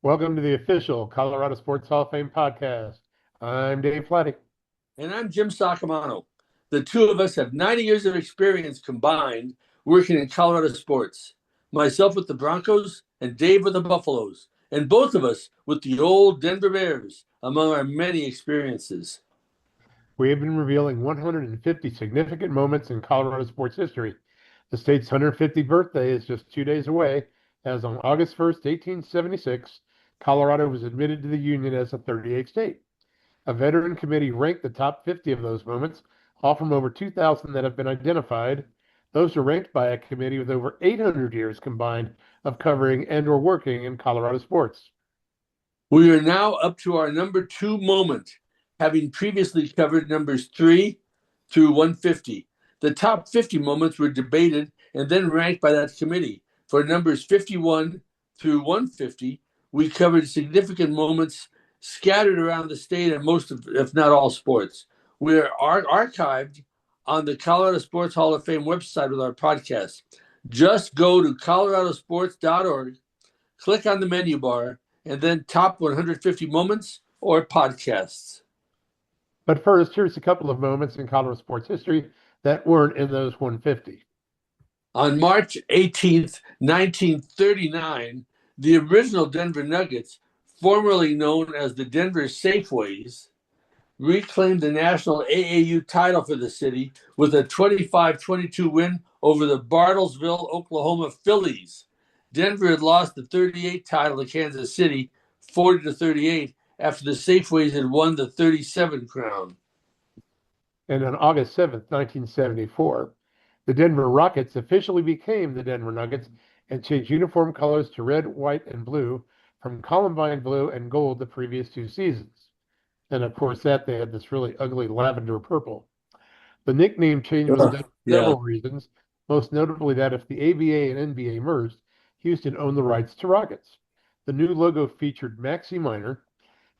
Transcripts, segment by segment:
Welcome to the official Colorado Sports Hall of Fame podcast. I'm Dave Plati. And I'm Jim Saccomano. The two of us have 90 years of experience combined working in Colorado sports. Myself with the Broncos and Dave with the Buffaloes, and both of us with the old Denver Bears, among our many experiences. We have been revealing 150 significant moments in Colorado sports history. The state's 150th birthday is just 2 days away, as on August 1st, 1876, Colorado was admitted to the Union as a 38th state. A veteran committee ranked the top 50 of those moments, all from over 2,000 that have been identified. Those are ranked by a committee with over 800 years combined of covering and or working in Colorado sports. We are now up to our number 2 moment, having previously covered numbers 3 through 150. The top 50 moments were debated and then ranked by that committee. For numbers 51 through 150, we covered significant moments scattered around the state and most of, if not all, sports. We are archived on the Colorado Sports Hall of Fame website with our podcast. Just go to coloradosports.org, click on the menu bar, and then top 150 moments or podcasts. But first, here's a couple of moments in Colorado sports history that weren't in those 150. On March 18th, 1939, the original Denver Nuggets, formerly known as the Denver Safeways, reclaimed the national AAU title for the city with a 25-22 win over the Bartlesville, Oklahoma Phillies. Denver had lost the 38 title to Kansas City 40-38 after the Safeways had won the 37 crown. And on August 7th, 1974, the Denver Rockets officially became the Denver Nuggets and changed uniform colors to red, white, and blue from Columbine blue and gold the previous 2 seasons. And of course, they had this really ugly lavender purple. The nickname change was done for several reasons, most notably that if the ABA and NBA merged, Houston owned the rights to Rockets. The new logo featured Maxie Minor.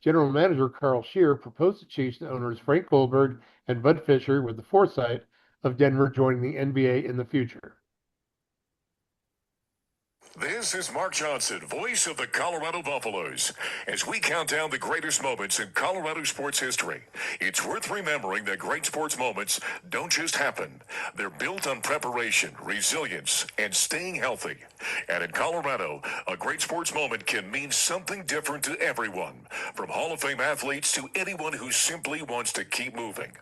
General Manager Carl Scheer proposed to change to owners Frank Goldberg and Bud Fisher with the foresight of Denver joining the NBA in the future. This is Mark Johnson, voice of the Colorado Buffaloes. As we count down the greatest moments in Colorado sports history, it's worth remembering that great sports moments don't just happen. They're built on preparation, resilience, and staying healthy. And in Colorado, a great sports moment can mean something different to everyone, from Hall of Fame athletes to anyone who simply wants to keep moving.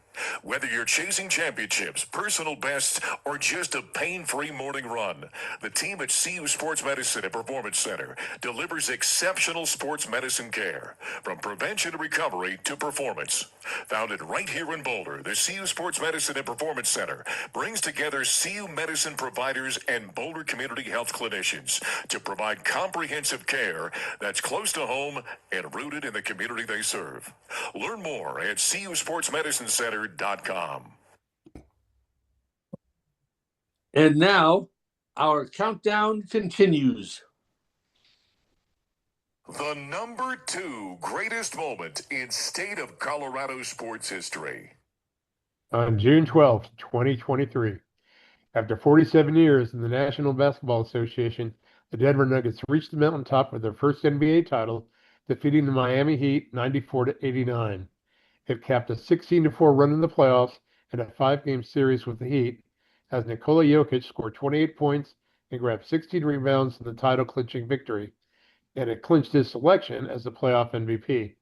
Whether you're chasing championships, personal bests, or just a pain-free morning run, the team at CU Sports Medicine and Performance Center delivers exceptional sports medicine care, from prevention and recovery to performance. Founded right here in Boulder, the CU Sports Medicine and Performance Center brings together CU medicine providers and Boulder community health clinicians to provide comprehensive care that's close to home and rooted in the community they serve. Learn more at cusportsmedicincenter.com. And now, our countdown continues. The number 2 greatest moment in state of Colorado sports history. On June 12th, 2023, after 47 years in the National Basketball Association, the Denver Nuggets reached the mountaintop with their first NBA title, defeating the Miami Heat 94-89. It capped a 16-4 run in the playoffs and a 5-game series with the Heat, as Nikola Jokic scored 28 points and grabbed 16 rebounds in the title-clinching victory, and it clinched his selection as the playoff MVP.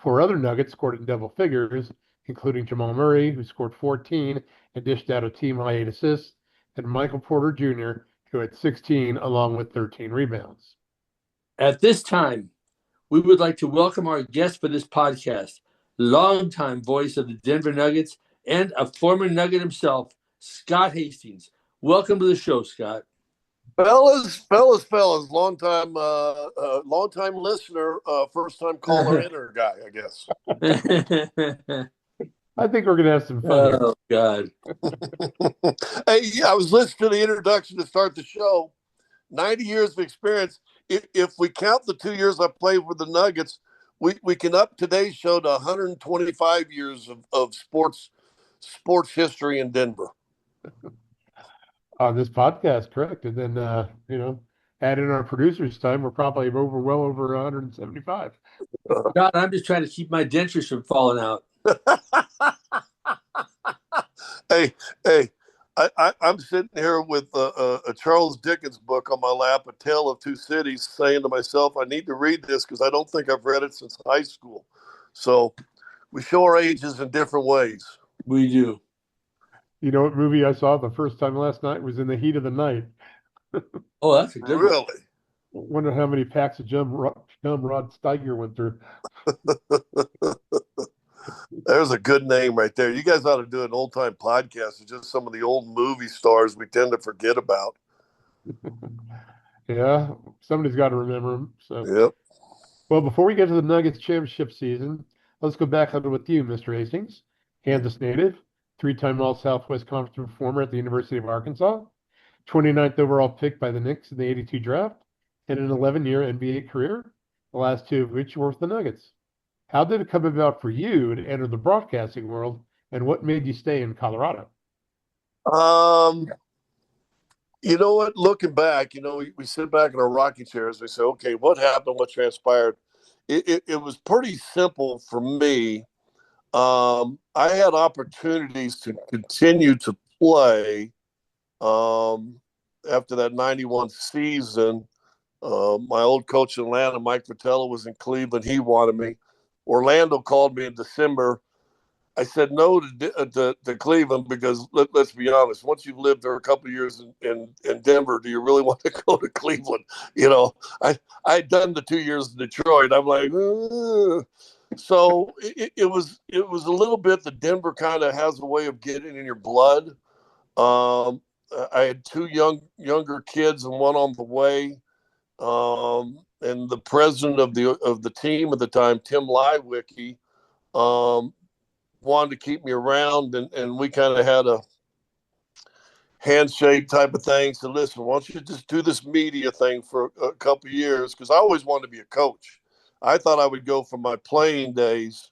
4 other Nuggets scored in double figures, including Jamal Murray, who scored 14 and dished out a team-high 8 assists, and Michael Porter Jr., who had 16 along with 13 rebounds. At this time, we would like to welcome our guest for this podcast, longtime voice of the Denver Nuggets and a former Nugget himself, Scott Hastings. Welcome to the show, Scott. Fellas, long time listener, first time caller inner guy, I guess. I think we're going to have some fun. Oh, God. Hey, I was listening to the introduction to start the show. 90 years of experience. If we count the 2 years I played with the Nuggets, we can up today's show to 125 years of sports history in Denver. On this podcast, correct? And then, Add in our producer's time, we're probably well over 175. God, I'm just trying to keep my dentures from falling out. Hey, hey, I'm sitting here with a Charles Dickens book on my lap, A Tale of Two Cities, saying to myself, I need to read this because I don't think I've read it since high school. So we show our ages in different ways. We do. You know what movie I saw the first time last night was In the Heat of the Night. Oh, that's a good one. Really? Wonder how many packs of gum Rod Steiger went through. There's a good name right there. You guys ought to do an old time podcast of just some of the old movie stars we tend to forget about. Yeah, somebody's got to remember them. So, Yep. well, before we get to the Nuggets championship season, let's go back on with you, Mr. Hastings, Kansas native, three-time All-Southwest Conference performer at the University of Arkansas, 29th overall pick by the Knicks in the '82 draft, and an 11-year NBA career, the last two of which were with the Nuggets. How did it come about for you to enter the broadcasting world, and what made you stay in Colorado? You know what? Looking back, we sit back in our rocking chairs. We say, okay, what happened? What transpired? It was pretty simple for me. I had opportunities to continue to play after that 91 season. My old coach in Atlanta, Mike Fratello, was in Cleveland. He wanted me. Orlando called me in December. I said no to Cleveland because let's be honest. Once you've lived there a couple of years in Denver, do you really want to go to Cleveland? I had done the 2 years in Detroit. I'm like, ugh. So it was a little bit. The Denver kind of has a way of getting in your blood. I had two younger kids and one on the way. And the president of the team at the time, Tim Liewicki, wanted to keep me around, and we kind of had a handshake type of thing. So listen, why don't you just do this media thing for a couple of years? Because I always wanted to be a coach. I thought I would go from my playing days,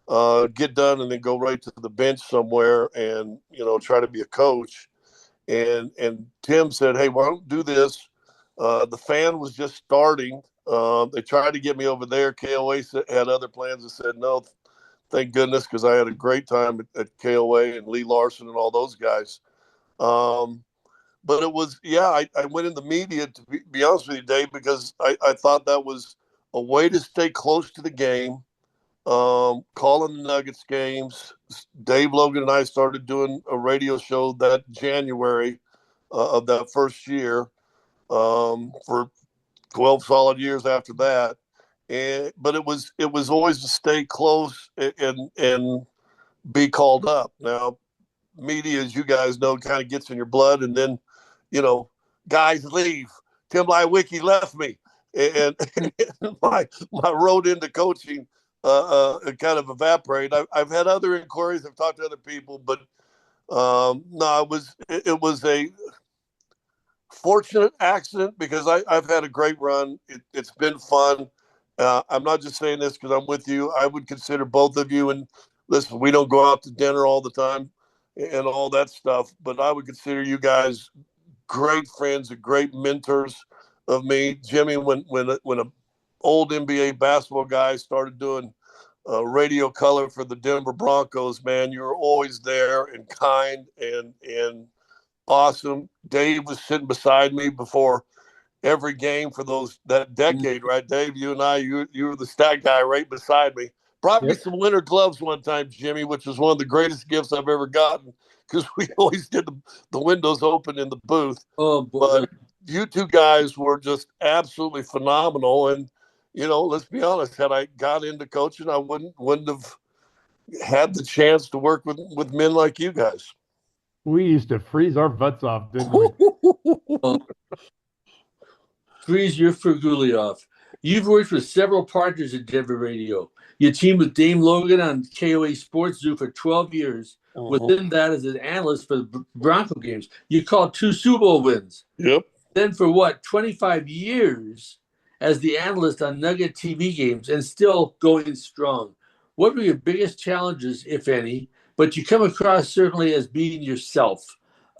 get done, and then go right to the bench somewhere and try to be a coach. And Tim said, hey, why don't do this? The fan was just starting. They tried to get me over there. KOA had other plans and said no. Thank goodness, because I had a great time at KOA and Lee Larson and all those guys. But it was, I went in the media, to be honest with you, Dave, because I thought that was a way to stay close to the game, calling the Nuggets games. Dave Logan and I started doing a radio show that January of that first year for 12 solid years after that. But it was always to stay close and be called up. Now, media, as you guys know, kind of gets in your blood, and then guys leave. Tim Liewicki left me, and my road into coaching kind of evaporated. I've had other inquiries. I've talked to other people, but no, it was a fortunate accident because I've had a great run. It's been fun. I'm not just saying this because I'm with you. I would consider both of you, and listen, we don't go out to dinner all the time and all that stuff, but I would consider you guys great friends and great mentors of me. Jimmy, when a old NBA basketball guy started doing radio color for the Denver Broncos, man, you were always there and kind and awesome. Dave was sitting beside me before every game for that decade, right, Dave? You and I, you were the stat guy right beside me. Brought me some winter gloves one time, Jimmy, which was one of the greatest gifts I've ever gotten because we always did the windows open in the booth. Oh, boy. But you two guys were just absolutely phenomenal. And, let's be honest, had I got into coaching, I wouldn't have had the chance to work with men like you guys. We used to freeze our butts off, didn't we? Freeze your Fergulioff. You've worked with several partners at Denver Radio. You teamed with Dame Logan on KOA Sports Zoo for 12 years. Within that, as an analyst for the Bronco games, you called 2 Super Bowl wins. Yep. Then for 25 years as the analyst on Nugget TV games and still going strong. What were your biggest challenges, if any? But you come across certainly as being yourself.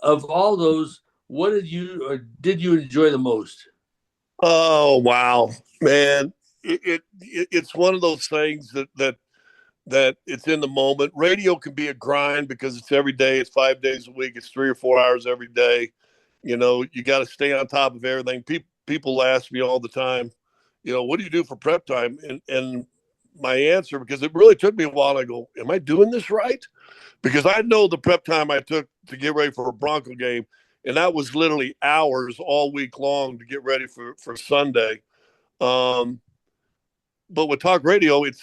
Of all those, what did you enjoy the most? Oh wow, man! It's one of those things that it's in the moment. Radio can be a grind because it's every day. It's 5 days a week. It's 3 or 4 hours every day. You know, you got to stay on top of everything. People ask me all the time, what do you do for prep time? And my answer, because it really took me a while, I go, am I doing this right? Because I know the prep time I took to get ready for a Bronco game, and that was literally hours all week long to get ready for Sunday. Um, but with talk radio, it's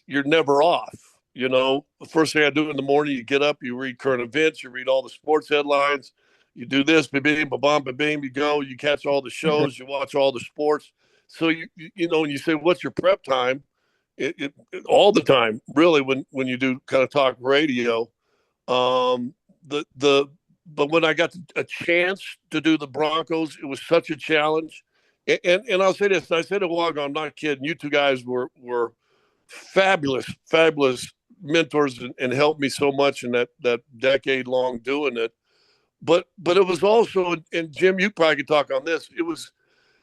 you're never off. The first thing I do in the morning, you get up, you read current events, you read all the sports headlines, you do this, ba-bing, ba-bam, ba-bing, you go, you catch all the shows, you watch all the sports. So when you say what's your prep time, all the time, really, when you do kind of talk radio. Um, the but when I got a chance to do the Broncos, it was such a challenge. And I'll say this, and I said it a while ago, I'm not kidding. You two guys were fabulous, fabulous mentors and helped me so much in that decade long doing it. But it was also, and Jim, you probably could talk on this. It was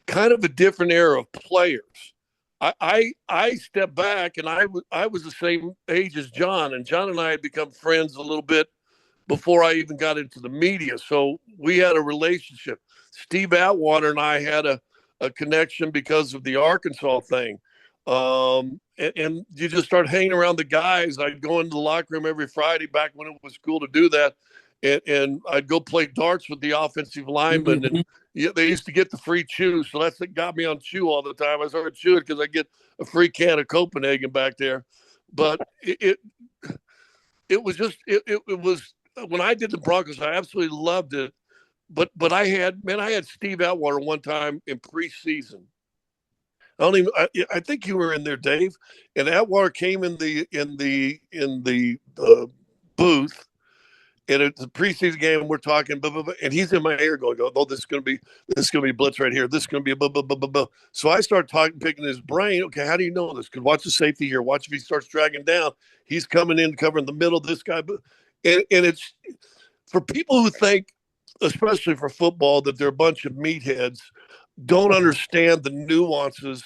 kind of a different era of players. I stepped back, and I was the same age as John, and John and I had become friends a little bit before I even got into the media. So we had a relationship. Steve Atwater and I had a connection because of the Arkansas thing. And you just start hanging around the guys. I'd go into the locker room every Friday back when it was cool to do that. And I'd go play darts with the offensive linemen. Mm-hmm. And they used to get the free chew. So that's what got me on chew all the time. I started chewing because I get a free can of Copenhagen back there. But it was just, it was, when I did the Broncos, I absolutely loved it. But I had Steve Atwater one time in preseason. I think you were in there, Dave. And Atwater came in the booth, and it's a preseason game, and we're talking, blah, blah, blah, and he's in my ear going, "Oh, this is going to be blitz right here. This is going to be a blah, blah, blah, blah, blah." So I start talking, picking his brain. Okay, how do you know this? Because watch the safety here. Watch if he starts dragging down. He's coming in, covering the middle. This guy, and it's for people who think, especially for football, that they're a bunch of meatheads, don't understand the nuances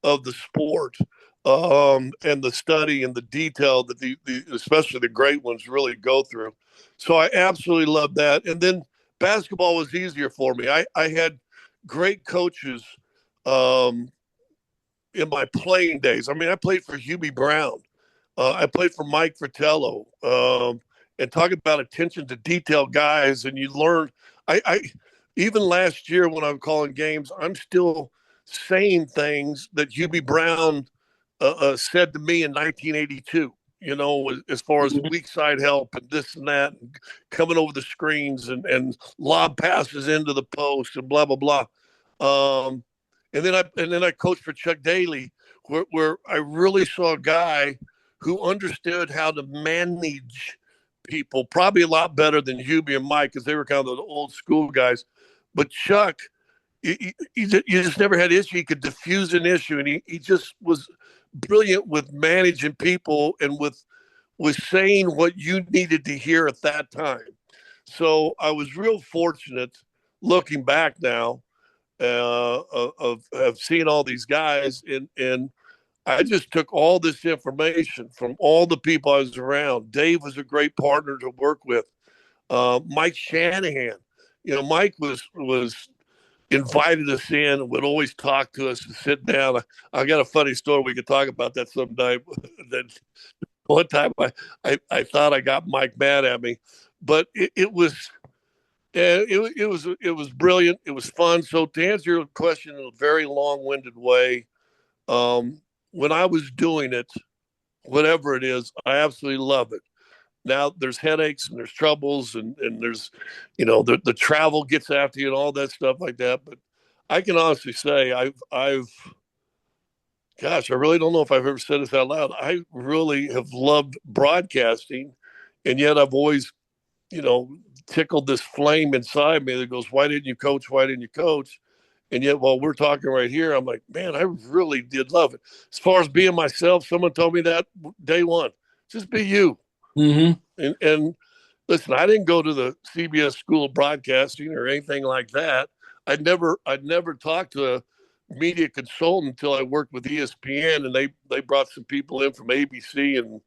of the sport, and the study and the detail that especially the great ones really go through. So I absolutely love that. And then basketball was easier for me. I had great coaches um, in my playing days. I mean, I played for Hubie Brown. I played for Mike Fratello. And talk about attention to detail guys. And you learn. I even last year when I'm calling games, I'm still saying things that Hubie Brown said to me in 1982. As far as weak side help and this and that, and coming over the screens and lob passes into the post and blah blah blah. And then I coached for Chuck Daly, where I really saw a guy who understood how to manage people probably a lot better than Hubie and Mike, because they were kind of the old school guys. But Chuck, you just never had issue. He could diffuse an issue, and he just was brilliant with managing people and with saying what you needed to hear at that time. So I was real fortunate, looking back now, of seeing all these guys, and I just took all this information from all the people I was around. Dave was a great partner to work with. Mike Shanahan, Mike was invited us in and would always talk to us and sit down. I got a funny story. We could talk about that sometime. That one time I thought I got Mike mad at me, but it was. It was brilliant. It was fun. So to answer your question in a very long-winded way, when I was doing it, whatever it is, I absolutely love it. Now there's headaches and there's troubles and there's, the travel gets after you and all that stuff like that. But I can honestly say gosh, I really don't know if I've ever said this out loud. I really have loved broadcasting, and yet I've always, tickled this flame inside me that goes, why didn't you coach? Why didn't you coach? And yet while we're talking right here, I'm like, man, I really did love it. As far as being myself, someone told me that day one, just be you. Mm-hmm. And listen, I didn't go to the CBS School of Broadcasting or anything like that. I'd never talked to a media consultant until I worked with ESPN, and they brought some people in from ABC and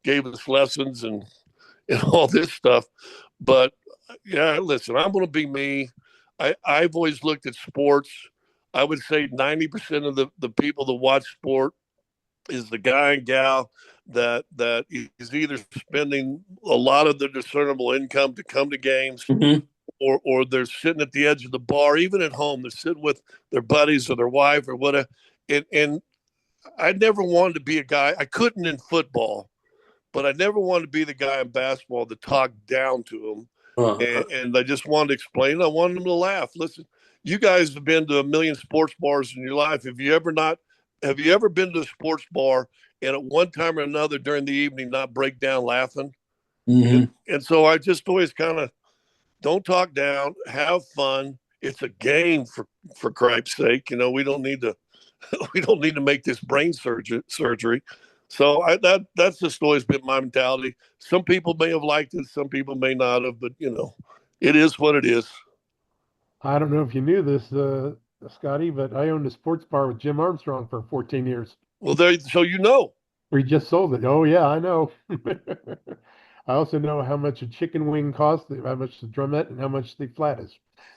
gave us lessons and all this stuff. But yeah, listen, I'm going to be me. I've always looked at sports. I would say 90% of the people that watch sport is the guy and gal that is either spending a lot of their discernible income to come to games, Mm-hmm. or they're sitting at the edge of the bar, even at home. They're sitting with their buddies or their wife or whatever. And I never wanted to be a guy. I couldn't in football, but I never wanted to be the guy in basketball to talk down to them. And I just wanted to explain. I wanted them to laugh. Listen, you guys have been to a million sports bars in your life. Have you ever been to a sports bar and at one time or another during the evening not break down laughing? Mm-hmm. And so I just always kind of don't talk down, have fun. It's a game for cripe's sake. You know, we don't need to we don't need to make this brain surgery. So that's just always been my mentality. Some people may have liked it, some people may not have, but you know, it is what it is. I don't know if you knew this, Scotty, but I owned a sports bar with Jim Armstrong for 14 years. Well, there. So you know, We just sold it. Oh, yeah, I know. I also know how much a chicken wing costs, how much the drumette, and how much the flat is.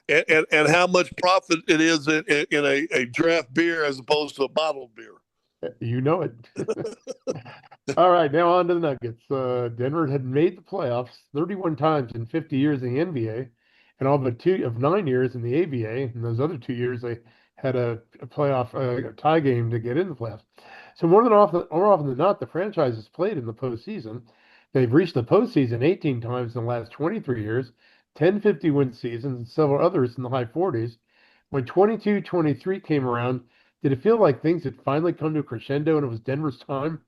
and how much profit it is in a draft beer as opposed to a bottled beer. You know it. All right, now on to the Nuggets. Denver had made the playoffs 31 times in 50 years in the NBA, and all but 2 of 9 years in the ABA. And those other 2 years, they had a playoff tie game to get in the playoffs. So more often than not, the franchise has played in the postseason. They've reached the postseason 18 times in the last 23 years, 10 50-win seasons, and several others in the high 40s. When 22-23 came around, did it feel like things had finally come to a crescendo and it was Denver's time?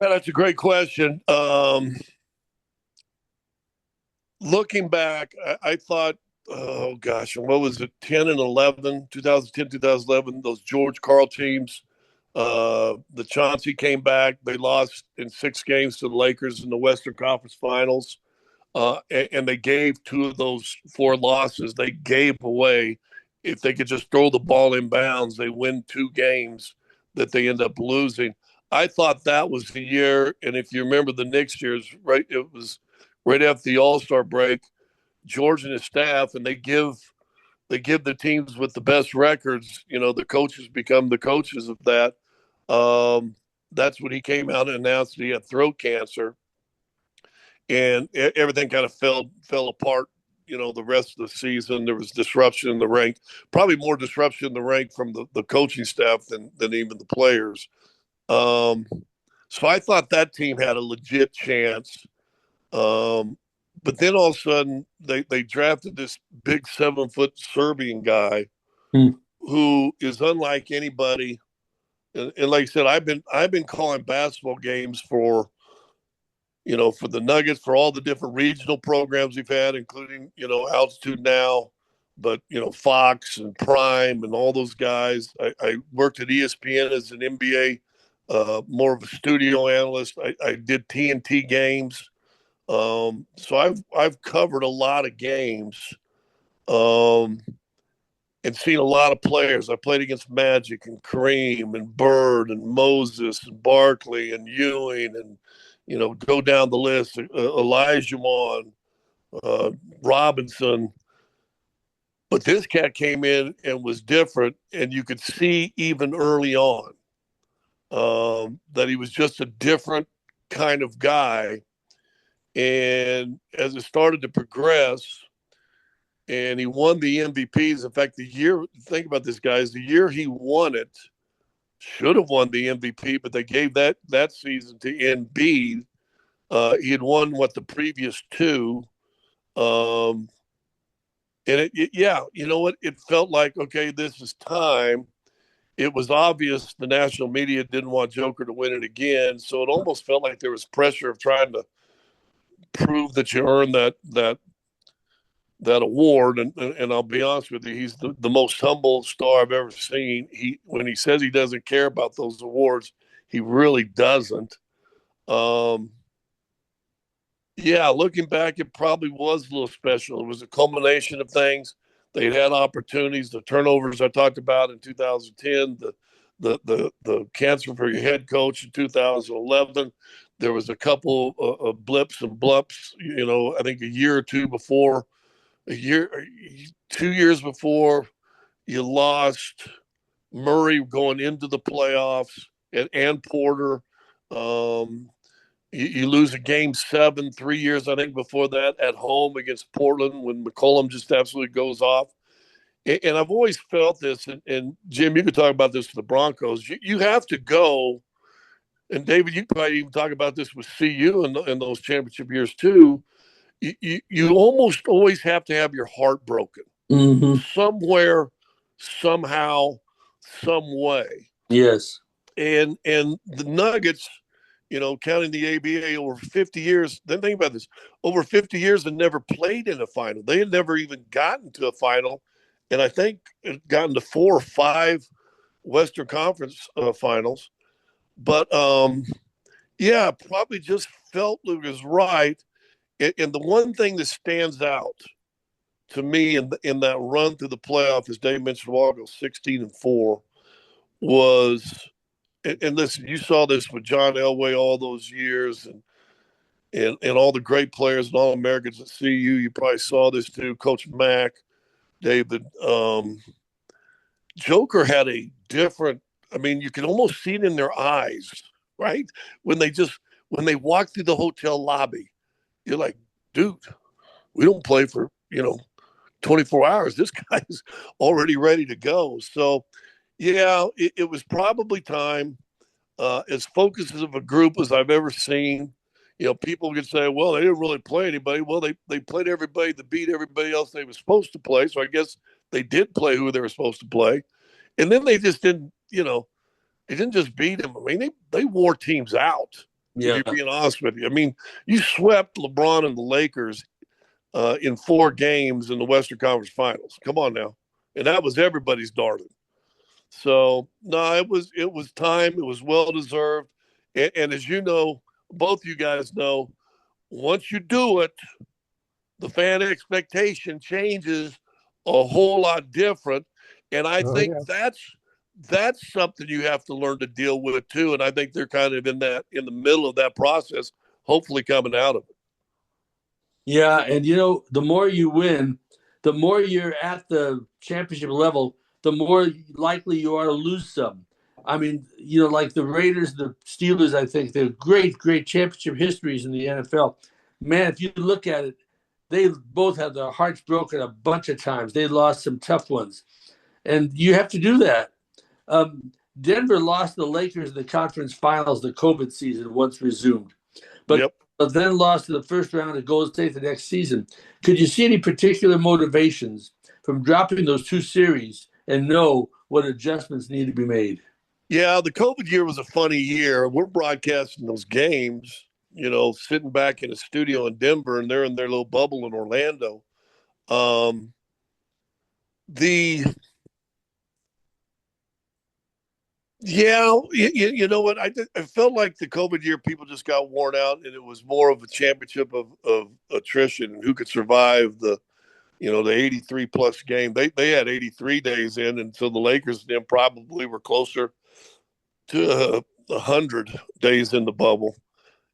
That's a great question. Looking back, I thought, oh gosh, what was it, 10 and 11, 2010, 2011, those George Karl teams. The Chauncey came back. They lost in 6 games to the Lakers in the Western Conference Finals. And they gave 2 of those 4 losses. They gave away. If they could just throw the ball in bounds, they win 2 games that they end up losing. I thought that was the year. And if you remember the Knicks years, right, it was right after the All-Star break. George and his staff, and they give the teams with the best records. You know, the coaches become the coaches of that. That's when he came out and announced that he had throat cancer, and everything kind of fell apart. You know, the rest of the season there was disruption in the rank, probably more disruption in the rank from the coaching staff than even the players. Um, so I thought that team had a legit chance. But then all of a sudden they drafted this big 7-foot Serbian guy who is unlike anybody. And like I said, I've been calling basketball games for, you know, for the Nuggets, for all the different regional programs we've had, including, you know, Altitude Now, but, you know, Fox and Prime and all those guys. I worked at ESPN as an NBA, more of a studio analyst. I did TNT games. So I've covered a lot of games, and seen a lot of players. I played against Magic and Kareem and Bird and Moses and Barkley and Ewing and, you know, go down the list. Elijah Wan, Robinson. But this cat came in and was different, and you could see even early on that he was just a different kind of guy. And as it started to progress, and he won the MVPs. In fact, think about this, guys, the year he won it, should have won the MVP, but they gave that season to Embiid. He had won the previous 2. And yeah, you know what? It felt like, okay, this is time. It was obvious the national media didn't want Joker to win it again, so it almost felt like there was pressure of trying to prove that you earned that award. And I'll be honest with you, he's the most humble star I've ever seen. When he says he doesn't care about those awards, he really doesn't. Yeah, looking back, it probably was a little special. It was a culmination of things. They'd had opportunities, the turnovers I talked about in 2010, the cancer for your head coach in 2011. There was a couple of blips and blumps, I think a year or two before, 2 years before you lost Murray going into the playoffs and Porter. You lose a game 7, 3 years, I think, before that at home against Portland when McCollum just absolutely goes off. And I've always felt this, and Jim, you could talk about this with the Broncos. You have to go, and David, you probably even talk about this with CU in those championship years too. You almost always have to have your heart broken somewhere, somehow, some way. Yes. And the Nuggets, counting the ABA over 50 years, then think about this, over 50 years and never played in a final. They had never even gotten to a final. And I think it gotten to 4 or 5 Western Conference finals. But, yeah, probably just felt Luke was right. And the one thing that stands out to me in that run through the playoff, as Dave mentioned a while ago, 16-4, was, and listen, you saw this with John Elway all those years and all the great players and all Americans at CU. You probably saw this too, Coach Mack, David. Joker had a different, you can almost see it in their eyes, right? When they walk through the hotel lobby, you're like, dude, we don't play for, 24 hours. This guy's already ready to go. So, yeah, it was probably time. As focused of a group as I've ever seen. People could say, well, they didn't really play anybody. Well, they played everybody to beat everybody else they were supposed to play. So I guess they did play who they were supposed to play. And then they just didn't, they didn't just beat them. They wore teams out, if you're being honest with you. You swept LeBron and the Lakers in 4 games in the Western Conference Finals. Come on now. And that was everybody's darling. So, no, it was time. It was well-deserved. And as you know, both you guys know, once you do it, the fan expectation changes a whole lot different. And I think that's something you have to learn to deal with too. And I think they're kind of in the middle of that process, hopefully coming out of it. Yeah, and the more you win, the more you're at the championship level, the more likely you are to lose some. Like the Raiders, the Steelers, I think they're great, great championship histories in the NFL. Man, if you look at it, they both have their hearts broken a bunch of times. They lost some tough ones. And you have to do that. Denver lost the Lakers in the conference finals the COVID season once resumed. But then lost to the first round of Golden State the next season. Could you see any particular motivations from dropping those 2 series and know what adjustments need to be made? Yeah, the COVID year was a funny year. We're broadcasting those games, sitting back in a studio in Denver, and they're in their little bubble in Orlando. Yeah, you know what? I felt like the COVID year, people just got worn out, and it was more of a championship of attrition and who could survive the 83 plus game. They had 83 days in, and so the Lakers then probably were closer to 100 days in the bubble.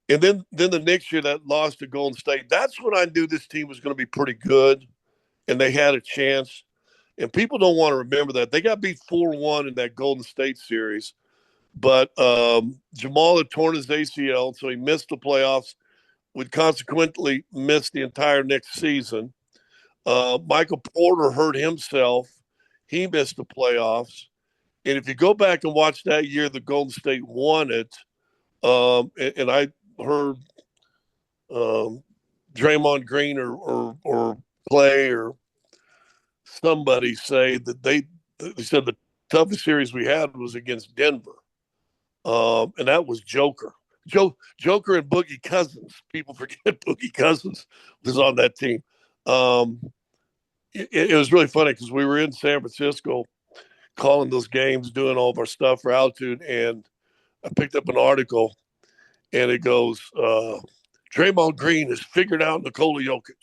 And then the next year that loss to Golden State, that's when I knew this team was going to be pretty good, and they had a chance. And people don't want to remember that. They got beat 4-1 in that Golden State series. But Jamal had torn his ACL, so he missed the playoffs, would consequently miss the entire next season. Michael Porter hurt himself. He missed the playoffs. And if you go back and watch that year that Golden State won it, and I heard Draymond Green or Clay or somebody say that they said the toughest series we had was against Denver. And that was Joker. Joker and Boogie Cousins. People forget Boogie Cousins was on that team. It was really funny because we were in San Francisco calling those games, doing all of our stuff for Altitude, and I picked up an article, and it goes, Draymond Green has figured out Nikola Jokic.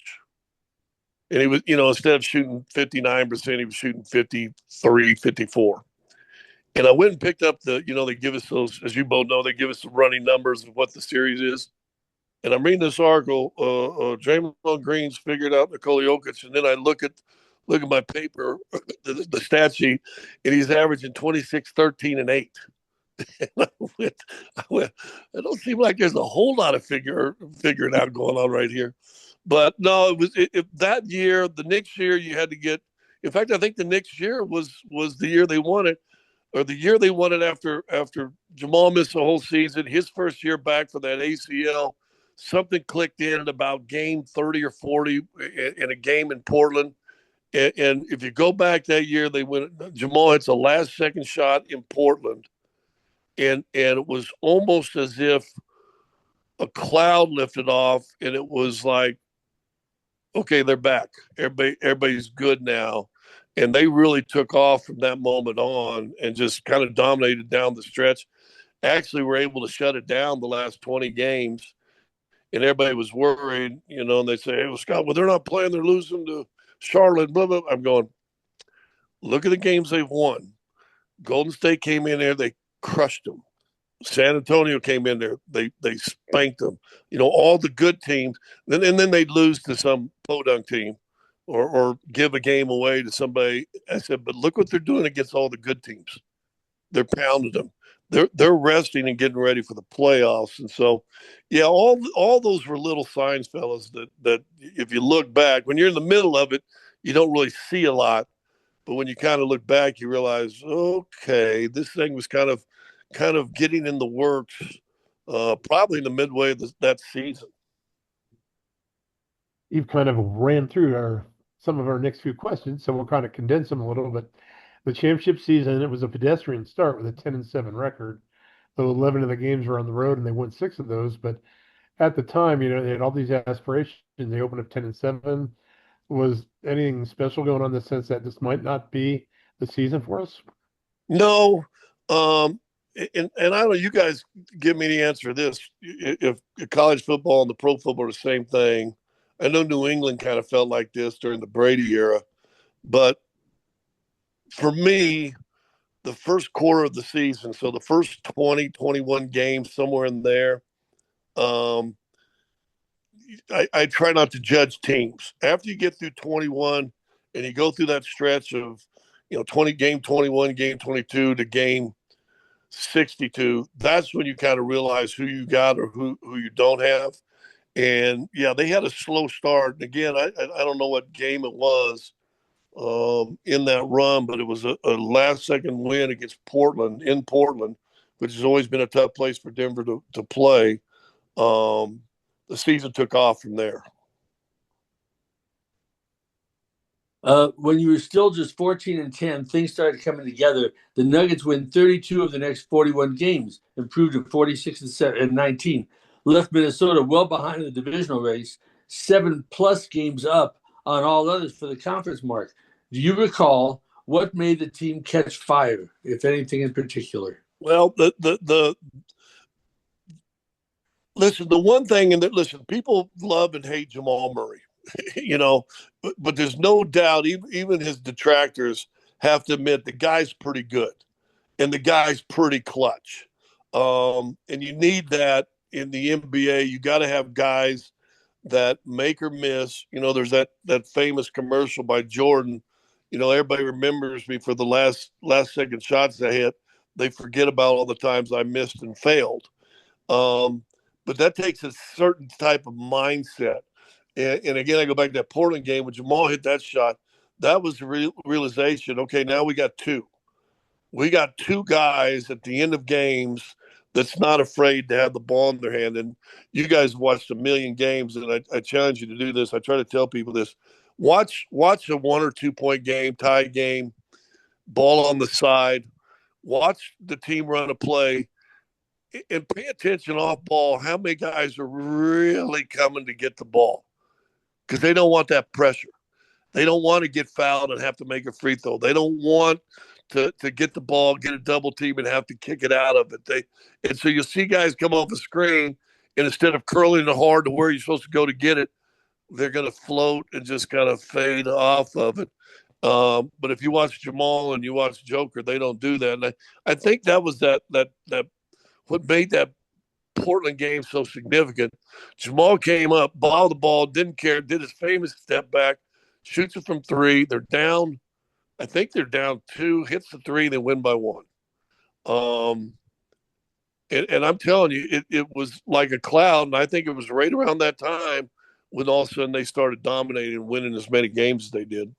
And he was, instead of shooting 59%, he was shooting 53, 54. And I went and picked up they give us those, as you both know, they give us the running numbers of what the series is. And I'm reading this article, Draymond Green's figured out Nikola Jokic, and then I look at my paper, the stat sheet, and he's averaging 26, 13, and 8. And I went, it don't seem like there's a whole lot of figuring out going on right here. But no, it was that year, the next year you had to get. In fact, I think the next year was the year they won it, or the year they won it after Jamal missed the whole season. His first year back for that ACL, something clicked in at about game 30 or 40 in a game in Portland. And if you go back that year, they went. Jamal hits a last second shot in Portland, and it was almost as if a cloud lifted off, and it was like, okay, they're back. Everybody's good now. And they really took off from that moment on and just kind of dominated down the stretch. Actually, were able to shut it down the last 20 games. And everybody was worried, and they say, hey, well, Scott, well, they're not playing. They're losing to Charlotte, blah, blah. I'm going, look at the games they've won. Golden State came in there. They crushed them. San Antonio came in there. They spanked them. All the good teams. And then they'd lose to some podunk team or give a game away to somebody. I said, but look what they're doing against all the good teams. They're pounding them. They're resting and getting ready for the playoffs. And so, yeah, all those were little signs, fellas, that if you look back, when you're in the middle of it, you don't really see a lot. But when you kind of look back, you realize, okay, this thing was kind of getting in the works, probably in the midway of that season. You've kind of ran through some of our next few questions, so we'll kind of condense them a little bit. The championship season, it was a pedestrian start with a 10-7 record, though 11 of the games were on the road and they won 6 of those. But at the time, they had all these aspirations. They opened up 10-7. Was anything special going on in the sense that this might not be the season for us? No. And I don't know, you guys give me the answer to this. If college football and the pro football are the same thing, I know New England kind of felt like this during the Brady era, but for me, the first quarter of the season, so the first 20, 21 games, somewhere in there, I try not to judge teams. After you get through 21 and you go through that stretch of, game 21, game 22 to game 62, that's when you kind of realize who you got or who you don't have. And yeah, they had a slow start. And again, I don't know what game it was in that run, but it was a last second win against Portland in Portland, which has always been a tough place for Denver to play. The season took off from there. When you were still just 14-10, things started coming together. The Nuggets win 32 of the next 41 games, improved to 46-19, left Minnesota well behind in the divisional race, 7+ games up on all others for the conference mark. Do you recall what made the team catch fire, if anything in particular? Well, listen, the one thing, people love and hate Jamal Murray. But there's no doubt, even his detractors have to admit the guy's pretty good and the guy's pretty clutch. And you need that in the NBA. You got to have guys that make or miss. There's that famous commercial by Jordan. Everybody remembers me for the last second shots I hit. They forget about all the times I missed and failed. But that takes a certain type of mindset. And again, I go back to that Portland game when Jamal hit that shot. That was the realization. Okay, now we got two. We got two guys at the end of games that's not afraid to have the ball in their hand. And you guys watched a million games, and I challenge you to do this. I try to tell people this. Watch a 1 or 2 point game, tie game, ball on the side. Watch the team run a play. And pay attention off ball, how many guys are really coming to get the ball, because they don't want that pressure. They don't want to get fouled and have to make a free throw. They don't want to get the ball, get a double team, and have to kick it out of it. And so you'll see guys come off the screen, and instead of curling it hard to where you're supposed to go to get it, they're going to float and just kind of fade off of it. But if you watch Jamal and you watch Joker, they don't do that. And I think that was that what made that Portland game so significant. Jamal came up, balled the ball, didn't care, did his famous step back, shoots it from three. They're down. I think they're down two, hits the three, they win by one. And I'm telling you, it was like a cloud. And I think it was right around that time when all of a sudden they started dominating and winning as many games as they did.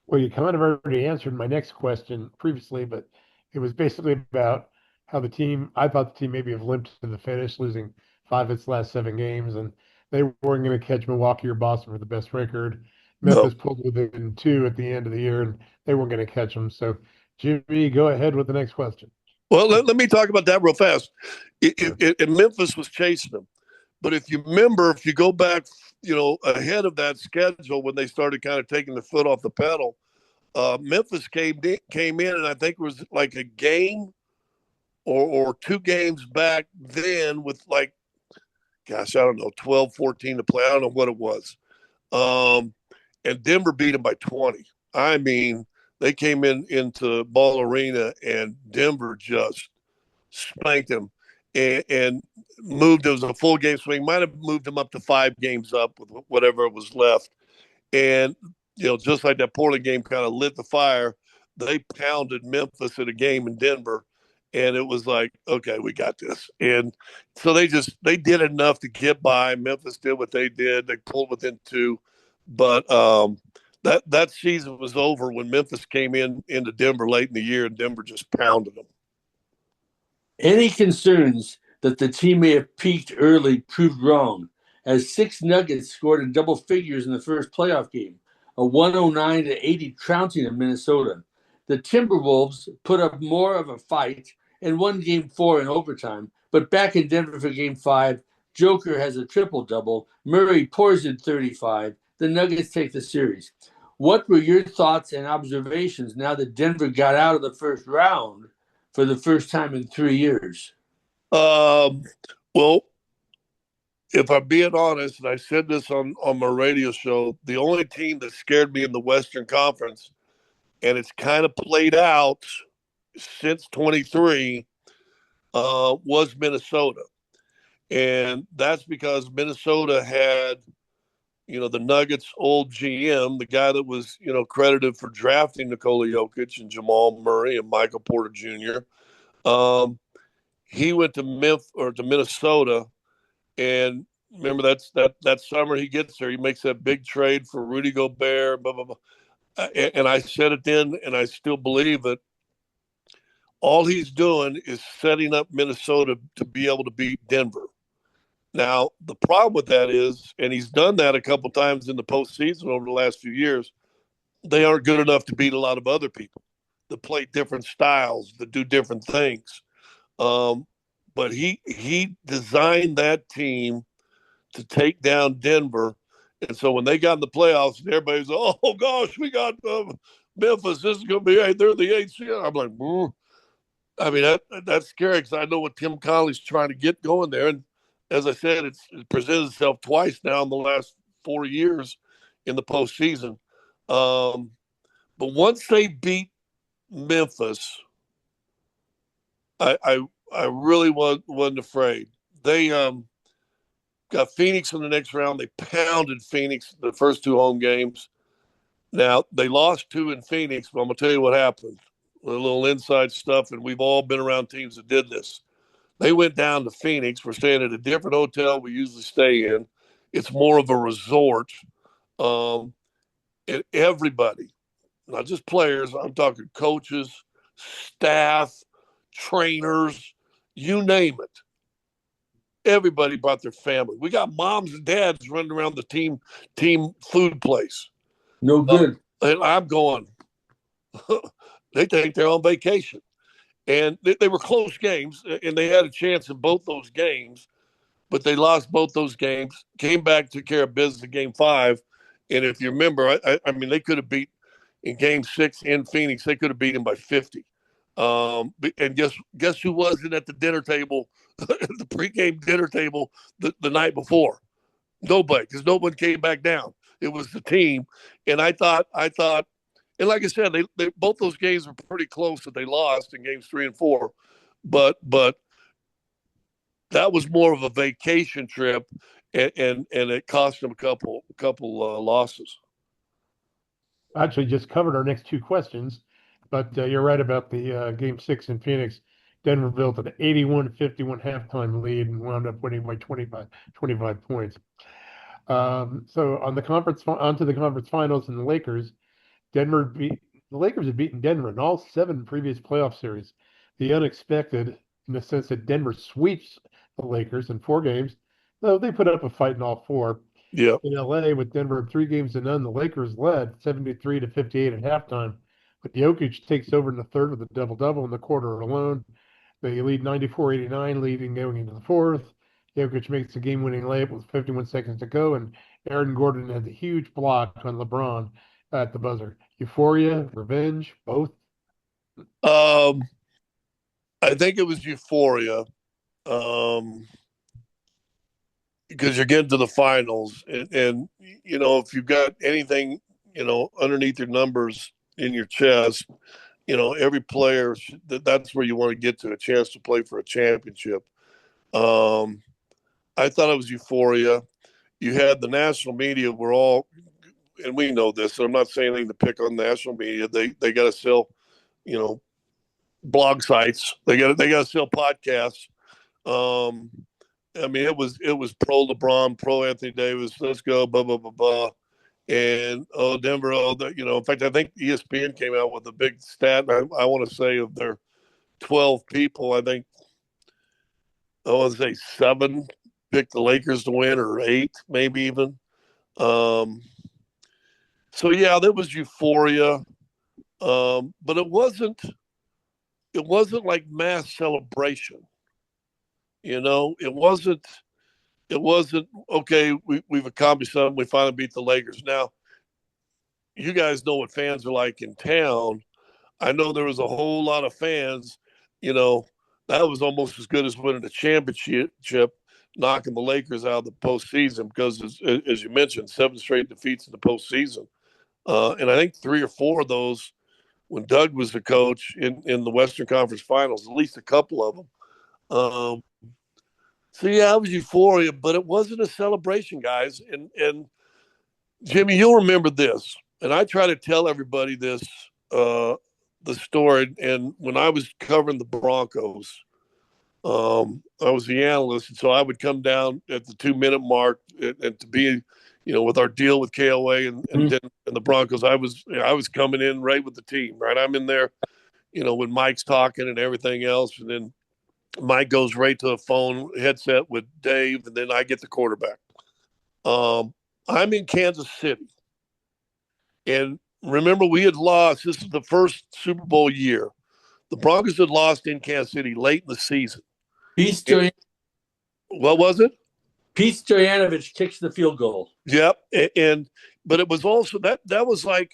Well, you kind of already answered my next question previously, but it was basically about how the team, I thought the team maybe have limped to the finish, losing 5 of its last 7 games, and they weren't going to catch Milwaukee or Boston for the best record. No. Memphis pulled within 2 at the end of the year, and they weren't going to catch them. So, Jimmy, go ahead with the next question. Well, let me talk about that real fast. Memphis was chasing them. But if you remember, if you go back, ahead of that schedule when they started kind of taking the foot off the pedal, Memphis came in, and I think it was like a game or 2 games back then with like, gosh, I don't know, 12, 14 to play. I don't know what it was. And Denver beat them by 20. I mean, they came into Ball Arena, and Denver just spanked them and moved. It was a full game swing. Might have moved them up to 5 games up with whatever was left. And, just like that Portland game kind of lit the fire, they pounded Memphis in a game in Denver. And it was like, okay, we got this. And so they did enough to get by. Memphis did what they did. They pulled within 2. But that season was over when Memphis came into Denver late in the year, and Denver just pounded them. Any concerns that the team may have peaked early proved wrong, as 6 Nuggets scored in double figures in the first playoff game, a 109-80 trouncing of Minnesota. The Timberwolves put up more of a fight and won Game 4 in overtime, but back in Denver for Game 5, Joker has a triple-double, Murray pours in 35, the Nuggets take the series. What were your thoughts and observations now that Denver got out of the first round for the first time in 3 years? Well, if I'm being honest, and I said this on my radio show, the only team that scared me in the Western Conference, and it's kind of played out since 23, was Minnesota. And that's because Minnesota had, the Nuggets' old GM, the guy that was, credited for drafting Nikola Jokic and Jamal Murray and Michael Porter Jr. He went to Minnesota, and remember that summer he gets there, he makes that big trade for Rudy Gobert, blah, blah, blah. And I said it then, and I still believe it. All he's doing is setting up Minnesota to be able to beat Denver. Now, the problem with that is, and he's done that a couple times in the postseason over the last few years, they aren't good enough to beat a lot of other people that play different styles, that do different things. But he designed that team to take down Denver. And so when they got in the playoffs, and everybody's, oh, gosh, we got Memphis. This is going to be, hey, they're the 8th seed. I'm like, I mean, that's scary because I know what Tim Connelly's trying to get going there. And as I said, it presented itself twice now in the last 4 years in the postseason. But once they beat Memphis, I really wasn't afraid. They got Phoenix in the next round. They pounded Phoenix the first 2 home games. Now, they lost 2 in Phoenix, but I'm going to tell you what happened. A little inside stuff, and we've all been around teams that did this. They went down to Phoenix. We're staying at a different hotel we usually stay in. It's more of a resort. And everybody, not just players, I'm talking coaches, staff, trainers, you name it. Everybody brought their family. We got moms and dads running around the team food place. No good. And I'm going, they think they're on vacation. And they were close games, and they had a chance in both those games, but they lost both those games, came back, took care of business in Game 5. And if you remember, I mean, they could have beat in Game 6 in Phoenix, they could have beat them by 50. And guess who wasn't at the dinner table, the pregame dinner table the night before? Nobody, because no one came back down. It was the team, and I thought, and like I said, they both those games were pretty close that they lost in games 3 and 4, but that was more of a vacation trip, and it cost them a couple losses. Actually, just covered our next two questions, but you're right about the game 6 in Phoenix. Denver built an 81-51 halftime lead and wound up winning by 25 points. So onto the conference finals and the Lakers. The Lakers had beaten Denver in all 7 previous playoff series. The unexpected, in the sense that Denver sweeps the Lakers in 4 games, though they put up a fight in all 4. Yeah. In LA, with Denver 3 games to none, the Lakers led 73-58 at halftime. But Jokic takes over in the third with a double-double in the quarter alone. They lead 94-89, leading going into the fourth. Jokic makes the game-winning layup with 51 seconds to go, and Aaron Gordon has a huge block on LeBron at the buzzer. Euphoria, revenge, both? I think it was euphoria, because you're getting to the finals, and if you've got anything underneath your numbers in your chest, every player that's where you want to get to, a chance to play for a championship. I thought it was euphoria. You had the national media were all, and we know this, so I'm not saying anything to pick on national media. They got to sell, blog sites. They got to sell podcasts. I mean, it was pro LeBron, pro Anthony Davis. Let's go, blah blah blah blah. And Denver, in fact, I think ESPN came out with a big stat. I want to say of their 12 people, I think I want to say 7 picked the Lakers to win, or 8, maybe even. So yeah, there was euphoria, but it wasn't like mass celebration. It wasn't okay. We've accomplished something. We finally beat the Lakers. Now, you guys know what fans are like in town. I know there was a whole lot of fans. That was almost as good as winning a championship, knocking the Lakers out of the postseason, because, as you mentioned, 7 straight defeats in the postseason, and I think 3 or 4 of those when Doug was the coach in the Western Conference Finals, at least a couple of them. So yeah, it was euphoria, but it wasn't a celebration, guys. And Jimmy, you'll remember this, and I try to tell everybody this, the story. And when I was covering the Broncos, I was the analyst, and so I would come down at the 2-minute mark, and to be, with our deal with KOA and the Broncos, I was coming in right with the team, right? I'm in there, when Mike's talking and everything else, and then Mike goes right to a phone headset with Dave, and then I get the quarterback. I'm in Kansas City, and remember, we had lost. This is the first Super Bowl year. The Broncos had lost in Kansas City late in the season. What was it? Pete Stoyanovich kicks the field goal. Yep, but it was also that was like,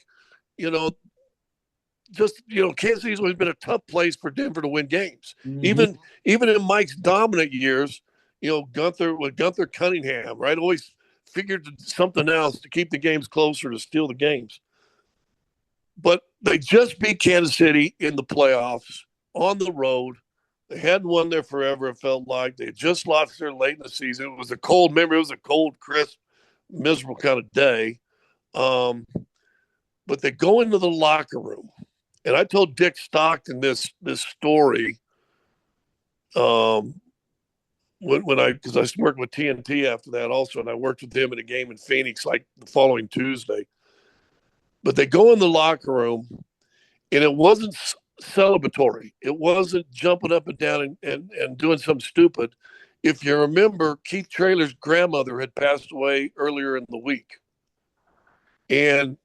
just Kansas City's always been a tough place for Denver to win games. Mm-hmm. Even in Mike's dominant years, Gunther Cunningham, right, always figured something else to keep the games closer, to steal the games. But they just beat Kansas City in the playoffs on the road. They hadn't won there forever, it felt like. They had just lost there late in the season. It was a cold, crisp, miserable kind of day. But they go into the locker room. And I told Dick Stockton this story because I worked with TNT after that also, and I worked with him in a game in Phoenix like the following Tuesday. But they go in the locker room, and it wasn't celebratory. It wasn't jumping up and down and doing something stupid. If you remember, Keith Traylor's grandmother had passed away earlier in the week. And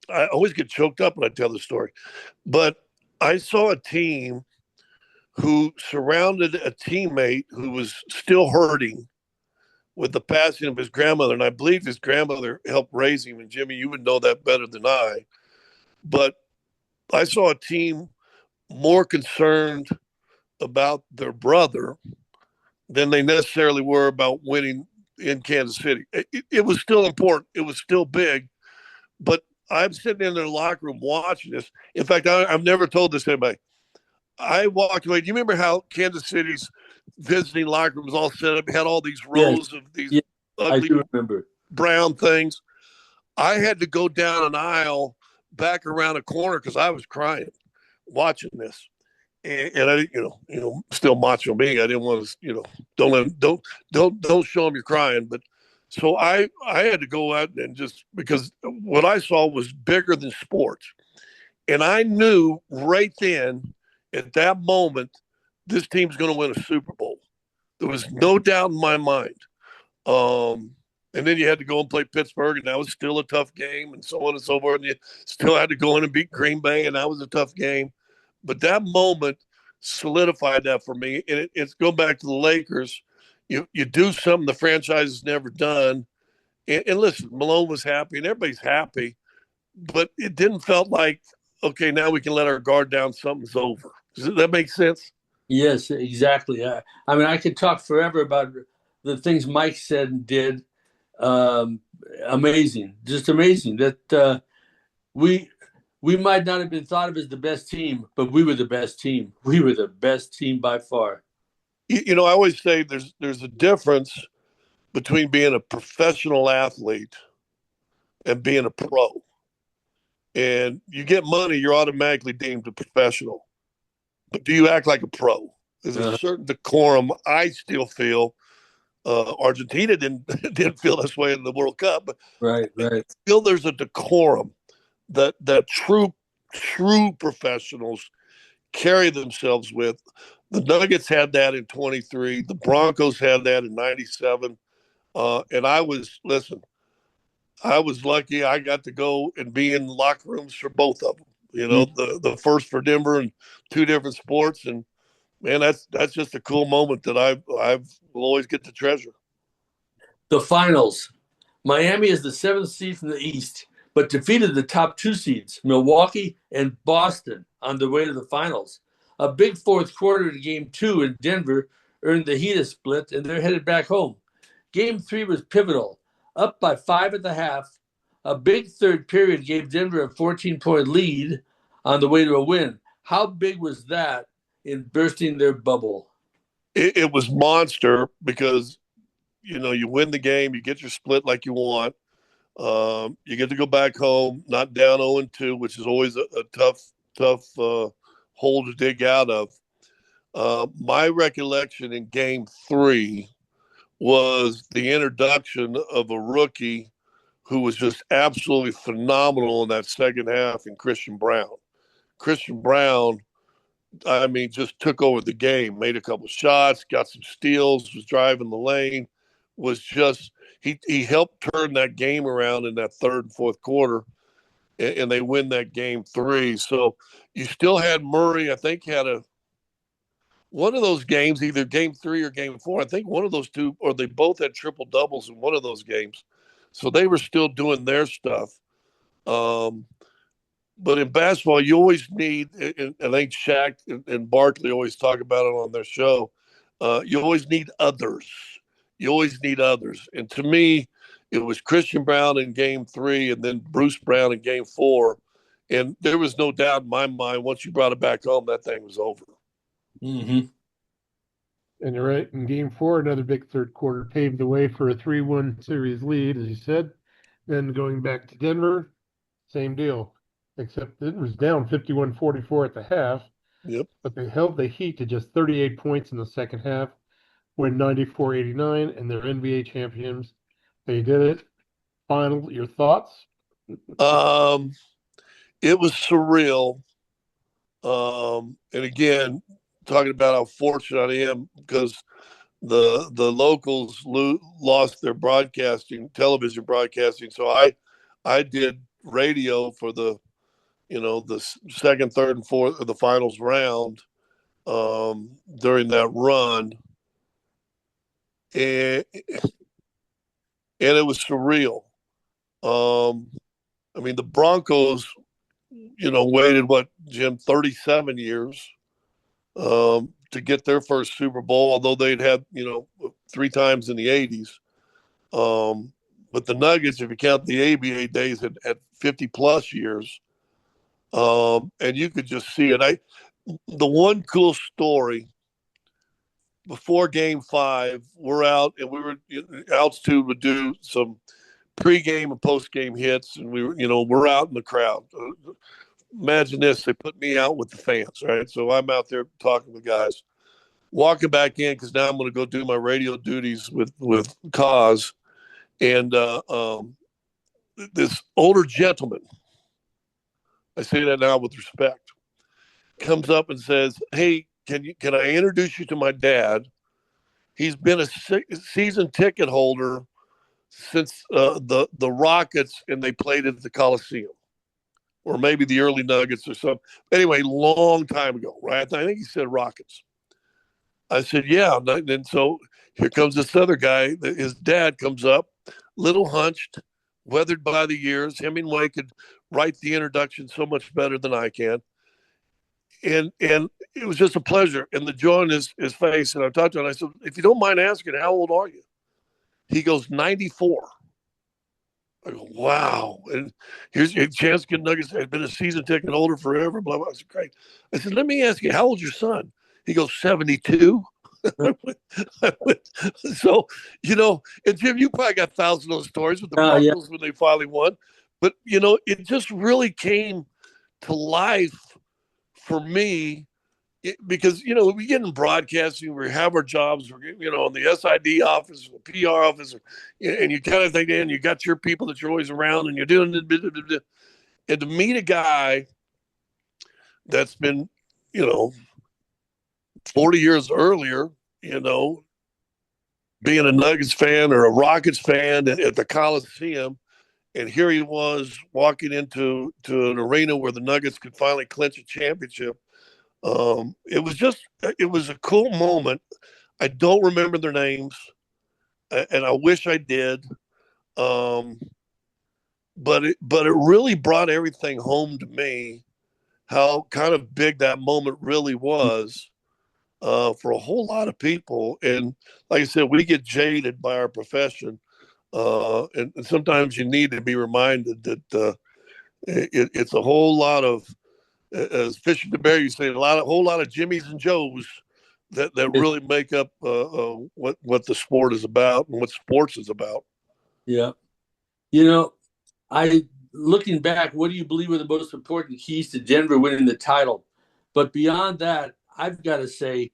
I always get choked up when I tell the story. But I saw a team who surrounded a teammate who was still hurting with the passing of his grandmother. And I believe his grandmother helped raise him. And Jimmy, you would know that better than I. But I saw a team more concerned about their brother than they necessarily were about winning in Kansas City. It was still important. It was still big, but I'm sitting in their locker room watching this. In fact, I've never told this to anybody. I walked away. Do you remember how Kansas City's visiting locker rooms all set up, had all these Yes. rows of these Yeah, I ugly do remember. brown things? I had to go down an aisle back around a corner because I was crying watching this. And I, still macho me. I didn't want to, don't show them you're crying. But so I had to go out and just because what I saw was bigger than sports, and I knew right then at that moment this team's going to win a Super Bowl. There was no doubt in my mind. And then you had to go and play Pittsburgh, and that was still a tough game, and so on and so forth. And you still had to go in and beat Green Bay, and that was a tough game. But that moment solidified that for me. And it's going back to the Lakers. You do something the franchise has never done. And listen, Malone was happy, and everybody's happy. But it didn't felt like, okay, now we can let our guard down. Something's over. Does that make sense? Yes, exactly. I mean, I could talk forever about the things Mike said and did. Amazing, just amazing that we might not have been thought of as the best team, but we were the best team. We were the best team by far. I always say there's a difference between being a professional athlete and being a pro. And you get money, you're automatically deemed a professional. But do you act like a pro? There's a certain decorum. I still feel Argentina didn't feel this way in the World Cup, but right. I feel there's a decorum that true professionals carry themselves with. The Nuggets had that in 23. The Broncos had that in 97. And I was lucky. I got to go and be in locker rooms for both of them. The first for Denver and two different sports. And man, that's just a cool moment that I will always get to treasure. The finals. Miami is the 7th seed from the East, but defeated the top 2 seeds, Milwaukee and Boston, on the way to the finals. A big fourth quarter to Game 2 in Denver earned the Heat a split, and they're headed back home. Game 3 was pivotal, up by 5 at the half. A big third period gave Denver a 14-point lead on the way to a win. How big was that in bursting their bubble? It was monster because, you win the game, you get your split like you want. You get to go back home, not down 0-2, which is always a tough hole to dig out of. My recollection in Game 3 was the introduction of a rookie who was just absolutely phenomenal in that second half in Christian Braun. Christian Braun, I mean, just took over the game, made a couple shots, got some steals, was driving the lane, was just he helped turn that game around in that third and fourth quarter, and they win that Game 3. So you still had Murray, I think, had one of those games, either Game 3 or Game 4. I think one of those two, or they both had triple doubles in one of those games. So they were still doing their stuff. But in basketball, you always need, and I think Shaq and Barkley always talk about it on their show, you always need others. You always need others. And to me, it was Christian Braun in Game 3 and then Bruce Brown in Game 4. And there was no doubt in my mind, once you brought it back home, that thing was over. Mm-hmm. And you're right. In Game 4, another big third quarter paved the way for a 3-1 series lead, as you said. Then going back to Denver, same deal, except it was down 51-44 at the half. Yep. But they held the Heat to just 38 points in the second half, win 94-89, and they're NBA champions. They did it. Final, your thoughts? It was surreal. And again, talking about how fortunate I am because the locals lost their television broadcasting. So I did radio for the second, third, and fourth of the finals round during that run, and it was surreal. I mean, the Broncos, waited Jim, 37 years to get their first Super Bowl, although they'd had 3 times in the 80s. But the Nuggets, if you count the ABA days, had 50 plus years. And you could just see it. The one cool story before Game 5, we're out and Altitude would do some pregame and postgame hits, and we're out in the crowd. Imagine this: they put me out with the fans, right? So I'm out there talking with guys, walking back in because now I'm going to go do my radio duties with Cause, and this older gentleman, I say that now with respect, comes up and says, "Hey, can I introduce you to my dad? He's been a season ticket holder since the Rockets, and they played at the Coliseum, or maybe the early Nuggets or something. Anyway, long time ago, right? I think he said Rockets." I said, "Yeah." And so here comes this other guy. His dad comes up, little hunched, weathered by the years. Hemingway could write the introduction so much better than I can. And it was just a pleasure. And the joy in his face. And I talked to him, and I said, "If you don't mind asking, how old are you?" He goes, 94. I go, wow. And here's your chance to get Nuggets. Had been a season ticket holder forever, blah, blah. I said, great. I said, let me ask you, how old's your son? He goes, 72. So, and Jim, you probably got thousands of those stories with the Broncos when they finally won. But, it just really came to life for me because, we get in broadcasting, we have our jobs, we're, in the SID office, the PR office, and you kind of think, and you got your people that you're always around and you're doing it. And to meet a guy that's been, 40 years earlier, being a Nuggets fan or a Rockets fan at the Coliseum, and here he was walking into an arena where the Nuggets could finally clinch a championship. It was a cool moment. I don't remember their names, and I wish I did. But it really brought everything home to me, how kind of big that moment really was for a whole lot of people. And like I said, we get jaded by our profession, and sometimes you need to be reminded that it's a whole lot of, as Fishing the Bear, you say, whole lot of Jimmys and Joes that really make up what the sport is about and what sports is about. Yeah. Looking back, what do you believe were the most important keys to Denver winning the title? But beyond that, I've got to say,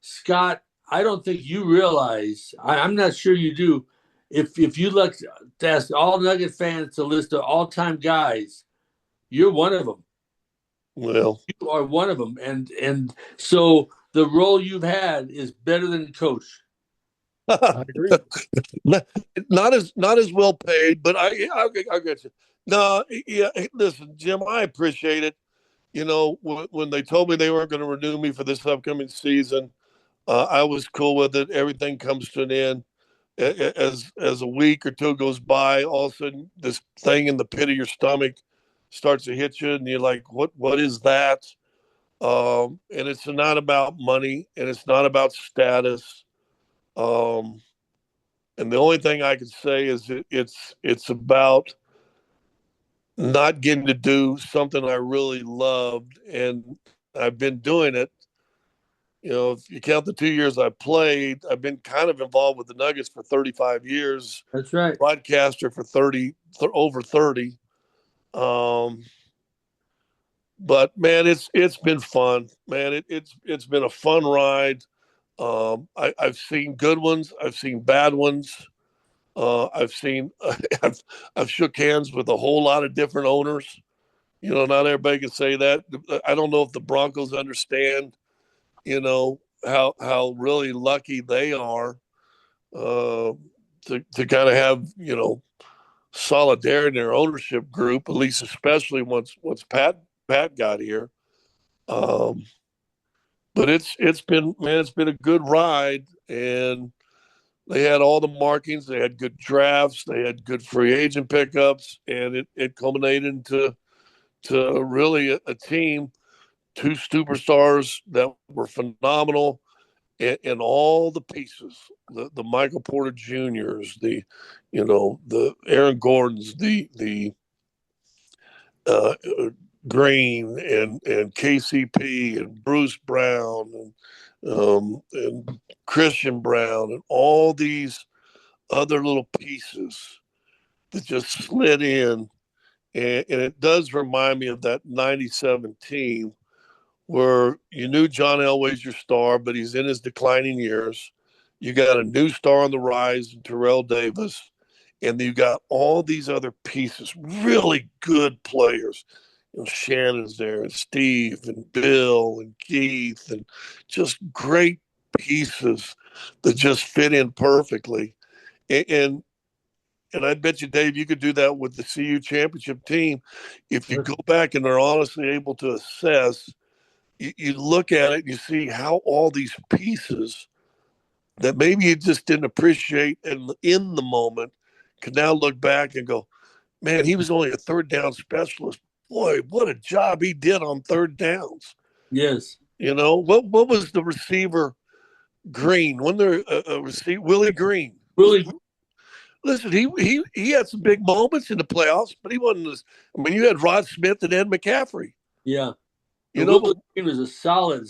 Scott, I don't think you realize, I'm not sure you do, if you look to ask all Nugget fans to list of all-time guys, you're one of them. Well, you are one of them, and so the role you've had is better than coach. I agree. not as well paid, but I'll get you. No, yeah. Listen, Jim, I appreciate it. When they told me they weren't going to renew me for this upcoming season, I was cool with it. Everything comes to an end. As a week or two goes by, all of a sudden this thing in the pit of your stomach starts to hit you, and you're like, "What is that?" And it's not about money, and it's not about status. And the only thing I can say is it's about not getting to do something I really loved, and I've been doing it. If you count the 2 years I played, I've been kind of involved with the Nuggets for 35 years. That's right. Broadcaster for over 30. But man, it's been fun, man. It's been a fun ride. I've seen good ones. I've seen bad ones. I've seen I've shook hands with a whole lot of different owners. Not everybody can say that. I don't know if the Broncos understand, how really lucky they are to kind of have solidarity in their ownership group, at least especially once Pat got here. But it's been a good ride, and they had all the markings. They had good drafts. They had good free agent pickups, and it culminated into really a team, two superstars that were phenomenal, and all the pieces, the Michael Porter Juniors, the Aaron Gordons, the uh, Green and KCP and Bruce Brown and Christian Brown and all these other little pieces that just slid in. And it does remind me of that 97 team where you knew John Elway's your star, but he's in his declining years. You got a new star on the rise in Terrell Davis, and you got all these other pieces, really good players. Shannon's there, and Steve, and Bill, and Keith, and just great pieces that just fit in perfectly. And and I bet you, Dave, you could do that with the CU championship team. If you go back and are honestly able to assess, you look at it and you see how all these pieces that maybe you just didn't appreciate in the moment can now look back and go, man, he was only a third down specialist. Boy, what a job he did on third downs. Yes. What was the receiver Green? Wasn't there a receiver, Willie Green? Really? Listen, he had some big moments in the playoffs, but he wasn't as. I mean, you had Rod Smith and Ed McCaffrey. Yeah. Willie Green was a solid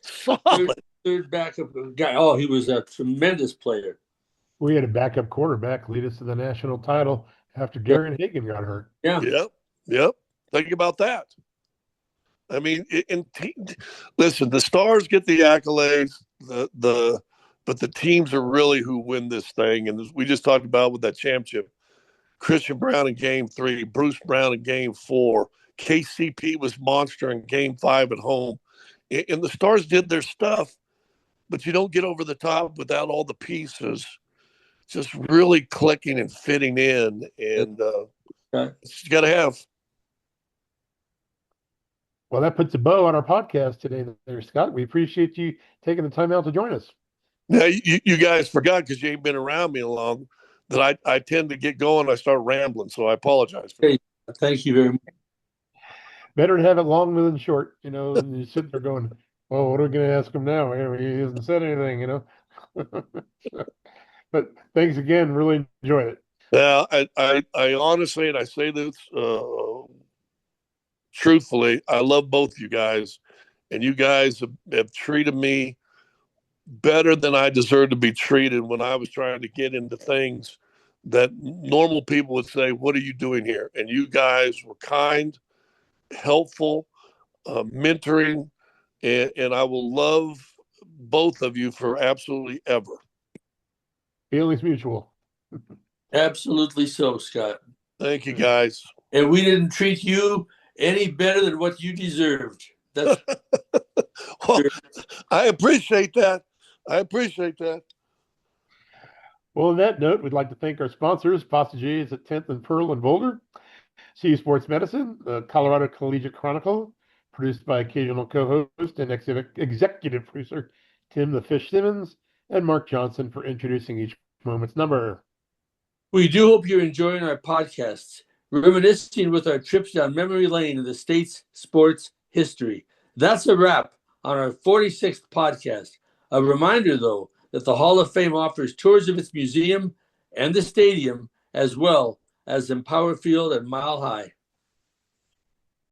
third backup guy. Oh, he was a tremendous player. We had a backup quarterback lead us to the national title after Darren Hagan got hurt. Yeah. Yep. Think about that. I mean, listen, the stars get the accolades, but the teams are really who win this thing. And as we just talked about with that championship, Christian Brown in game 3, Bruce Brown in game 4, KCP was monster in game 5 at home. And the stars did their stuff, but you don't get over the top without all the pieces just really clicking and fitting in. And it's got to have. Well, that puts a bow on our podcast today there, Scott. We appreciate you taking the time out to join us. Now, you guys forgot because you ain't been around me long that I tend to get going. I start rambling, so I apologize for that. Thank you very much. Better to have it long than short, and you sit there going, well, what are we going to ask him now? He hasn't said anything, But thanks again. Really enjoyed it. Now, I honestly, and I say this truthfully, I love both you guys, and you guys have treated me better than I deserve to be treated when I was trying to get into things that normal people would say, what are you doing here? And you guys were kind, helpful, mentoring, and I will love both of you for absolutely ever. Feelings mutual. Absolutely so, Scott. Thank you, guys. And we didn't treat you any better than what you deserved. That's well, I appreciate that. Well, on that note, we'd like to thank our sponsors, Passages at 10th and Pearl in Boulder, CU Sports Medicine, the Colorado Collegiate Chronicle, produced by occasional co-host and executive producer Tim the Fish Simmons, and Mark Johnson for introducing each moment's number. We do hope you're enjoying our podcasts, reminiscing with our trips down memory lane in the state's sports history. That's a wrap on our 46th podcast. A reminder, though, that the Hall of Fame offers tours of its museum and the stadium, as well as Empower Field and Mile High.